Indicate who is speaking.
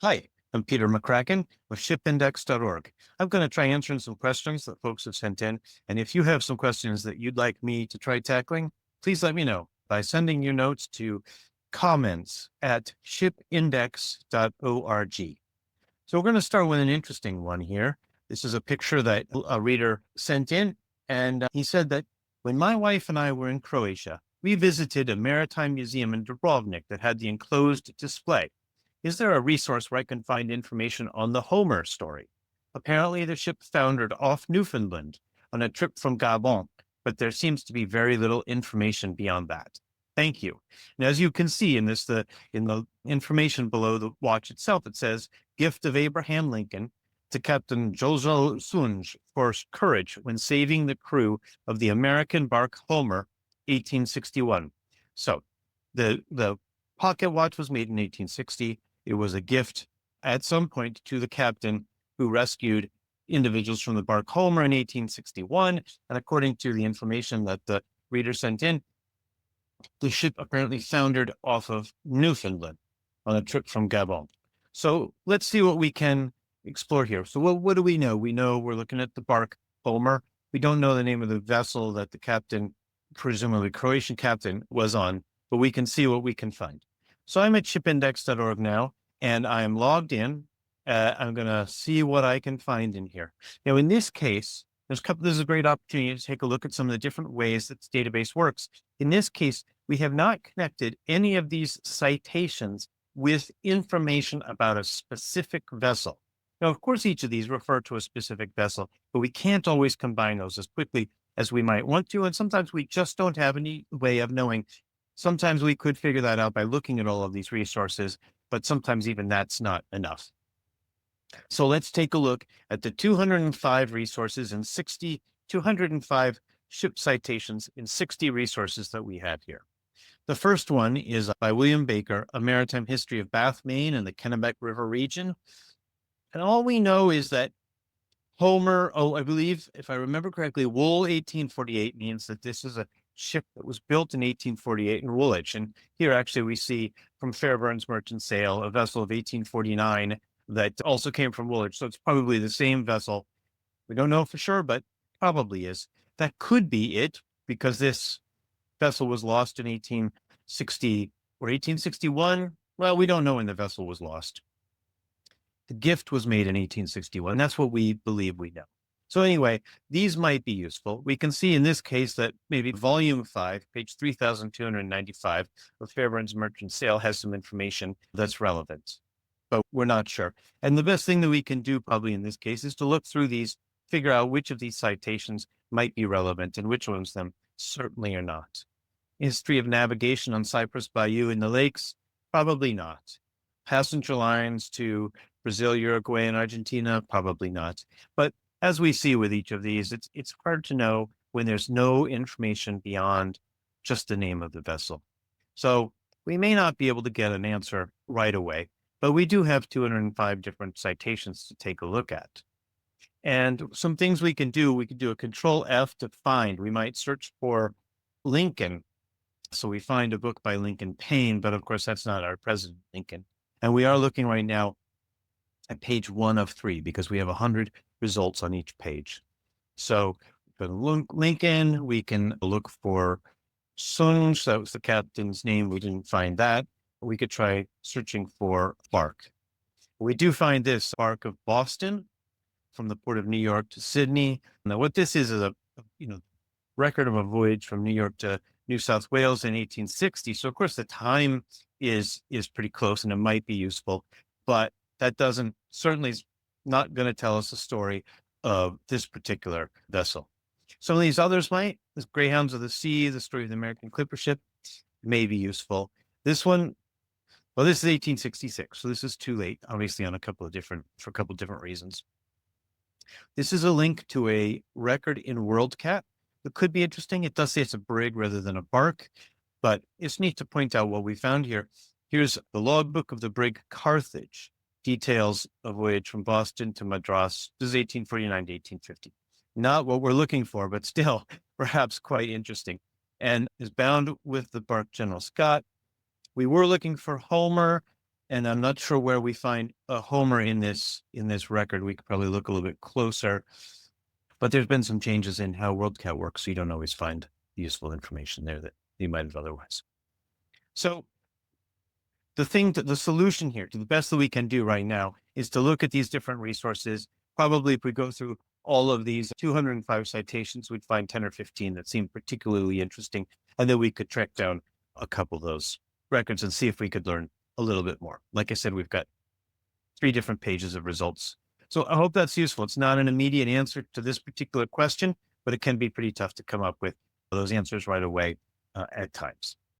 Speaker 1: Hi, I'm Peter McCracken with ShipIndex.org. I'm going to try answering some questions that folks have sent in. And if you have some questions that you'd like me to try tackling, please let me know by sending your notes to comments at shipindex.org. So we're going to start with an interesting one here. This is a picture that a reader sent in, and he said that when my wife and I were in Croatia, we visited a maritime museum in Dubrovnik that had the enclosed display. Is there a resource where I can find information on the Homer story? Apparently, the ship foundered off Newfoundland on a trip from Gabon, but there seems to be very little information beyond that. Thank you. And as you can see in in the information below the watch itself, it says gift of Abraham Lincoln to Captain Jojo Sunj for courage when saving the crew of the American bark Homer, 1861. So the pocket watch was made in 1860. It was a gift at some point to the captain who rescued individuals from the bark Homer in 1861. And according to the information that the reader sent in, the ship apparently foundered off of Newfoundland on a trip from Gabon. So let's see what we can explore here. So what do we know? We know we're looking at the bark Homer. We don't know the name of the vessel that the captain, presumably Croatian captain, was on, but we can see what we can find. So I'm at shipindex.org now, and I'm logged in. I'm going to see what I can find in here. Now, in this case, this is a great opportunity to take a look at some of the different ways that this database works. In this case, we have not connected any of these citations with information about a specific vessel. Now, of course, each of these refer to a specific vessel, but we can't always combine those as quickly as we might want to. And sometimes we just don't have any way of knowing. Sometimes we could figure that out by looking at all of these resources, but sometimes even that's not enough. So let's take a look at the 205 resources and 205 ship citations in 60 resources that we have here. The first one is by William Baker, A Maritime History of Bath, Maine and the Kennebec River region. And all we know is that Homer, I believe, if I remember correctly, Wool 1848 means that this is a ship that was built in 1848 in Woolwich. And here actually we see from Fairbairn's Merchant Sail, a vessel of 1849 that also came from Woolwich. So it's probably the same vessel. We don't know for sure, but probably is. That could be it because this vessel was lost in 1860 or 1861. Well, we don't know when the vessel was lost. The gift was made in 1861. That's what we believe we know. So anyway, these might be useful. We can see in this case that maybe volume 5, page 3295 of Fairbairn's Merchant Sail has some information that's relevant, but we're not sure. And the best thing that we can do probably in this case is to look through these, figure out which of these citations might be relevant and which ones them certainly are not. History of navigation on Cyprus Bayou in the lakes, probably not. Passenger lines to Brazil, Uruguay, and Argentina, probably not. But as we see with each of these, it's hard to know when there's no information beyond just the name of the vessel. So we may not be able to get an answer right away, but we do have 205 different citations to take a look at. And some things we can do a Control F to find. We might search for Lincoln. So we find a book by Lincoln Payne, but of course that's not our President Lincoln. And we are looking right now at page 1 of 3 because we have 100 results on each page. So for Lincoln, we can look for Sunj. That was the captain's name. We didn't find that. We could try searching for bark. We do find this bark of Boston from the port of New York to Sydney. Now, what this is a record of a voyage from New York to New South Wales in 1860. So of course the time is pretty close and it might be useful, but that certainly is not going to tell us the story of this particular vessel. Some of these others might, this Greyhounds of the Sea, the story of the American clipper ship, may be useful. This one, well, this is 1866, so this is too late, obviously for a couple of different reasons. This is a link to a record in WorldCat. It could be interesting. It does say it's a brig rather than a bark, but it's neat to point out what we found here. Here's the logbook of the brig Carthage, details a voyage from Boston to Madras. This is 1849 to 1850. Not what we're looking for, but still perhaps quite interesting, and is bound with the bark General Scott. We were looking for Homer, And I'm not sure where we find a Homer in this record. We could probably look a little bit closer, but there's been some changes in how WorldCat works, so you don't always find useful information there that you might have otherwise. So the solution here, to the best that we can do right now, is to look at these different resources. Probably if we go through all of these 205 citations, we'd find 10 or 15 that seem particularly interesting. And then we could track down a couple of those records and see if we could learn a little bit more. Like I said, we've got 3 different pages of results. So I hope that's useful. It's not an immediate answer to this particular question, but it can be pretty tough to come up with those answers right away at times.